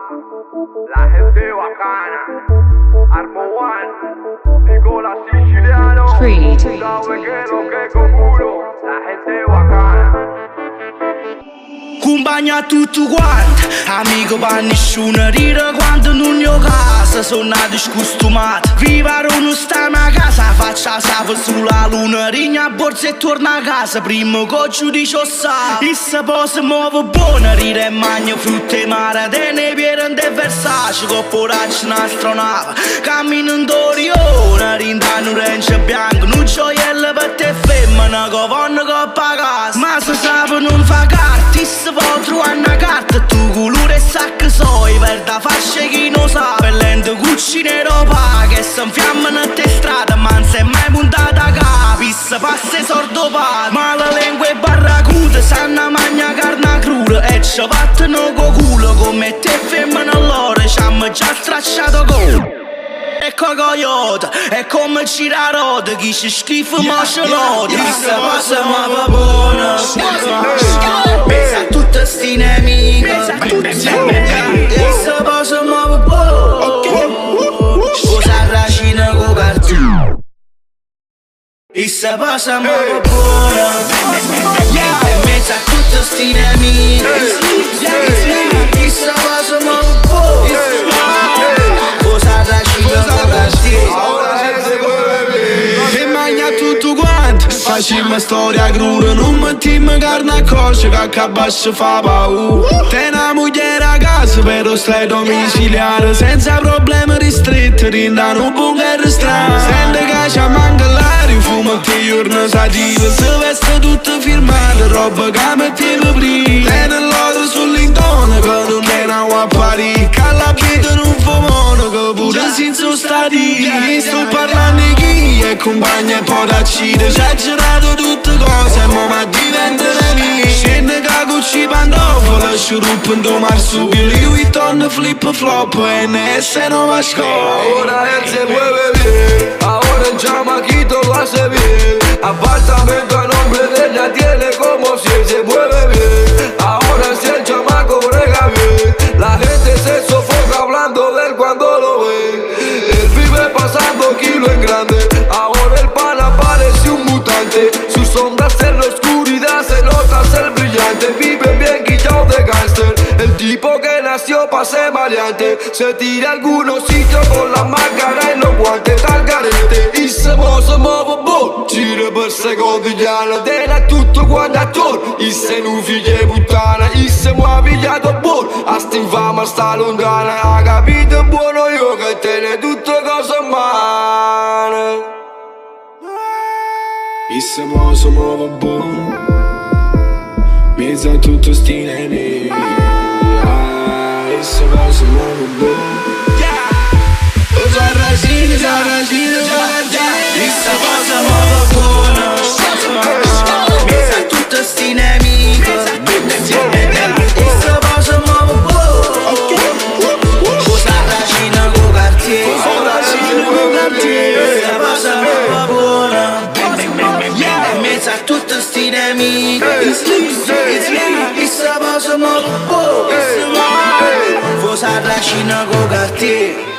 La gente bacana, Armo One, Nicola Siciliano, sabe que lo que conjuro, la gente bacana. Compagna tutto quanto, amico per nessuno, rire quando non io casa, sono nato scostumato. Vivere non stiamo a casa, faccia save sulla luna, rigna a borsa e torna a casa, prima che giudice o sa. E se poi si muove buona, ride e mangia frutta e mare, te ne piede de Versace, con poraccio un'astronave, camminando d'Orione, rindano orange bianco, non gioiello per te femmina, che vanno che pagare. Ma se sape non fa carti, se può trovare una carta, tu colore e sacco soi, per da fascia chi non sa, per lente cucinero pa, che si infiammano a te strada, ma non si è mai puntata a capo, se passa e sordo pa, ma la lingua è barracuda, sanno magna carne cruda, e ci battono co culo, come te femmina allora, ci hanno già stracciato con. Ecco coyote, è come gira roda, chi ci schifo ma ce l'ho. Questa cosa ma va buona, pensa a tutte sti nemiche. Questa cosa ma va buona, scusa racina con cartone. Questa cosa ma va buona, pensa a tutte sti nemiche. Questa cosa ma va buona. E magna tutto quanto, facciamo storia cruda, non mettiamo carne a coscia che accabascia fa paura. Te una moglie a casa però stai domiciliare, senza problemi ristretti, rindano un bunker strano. Sente che ci manca l'aria, fumo che giorno sativa, si veste tutto firmato, roba che mettiamo prima. Tiene l'oro sull'intone che non è una guapparì, che alla vita non fa mono, che pure senza stati. Sto parlando di chi è compagna e poi da cita, ci ha girato tutte cose, ma ma diventa nemici. Scende che cucci pantofole, sciuruppo in do marsupio, io i tonno flip flop e NS non va a scuola. Ahora él se mueve bien, ahora el chamaquito lo hace bien. Apartamento a nombre de ella tiene como si él se mueve bien. Ahora si el chamaco brega bien, la gente se sofoca hablando de él cuando lo ve. Él vive pasando kilo en grande, ahora el pana parece un mutante. Sus sombras en la oscuridad se nota ser brillante. Vive bien guillado de gangster, el tipo que nació pa' ser maleante. Se tira a algunos sitios con la máscara y los guantes tal garete. E se muove boh, gira per secondigliana, tiene tutto quanto attorno. E se non figlie puttana, e se muove pigliato buono, a st'infama sta lontana. Ha capito buono io che tiene tutte cose in mano. E se muove buono, mezzo a tutto sti nemici. E se muove buono, Sarracino, questa cosa muove buona, mezzo a tutte sti nemici. Questa cosa muove buona, Sarracino con Cartier. Questa cosa muove buona, mezzo a tutte sti nemici. Questa cosa muove buona, Sarracino con Cartier.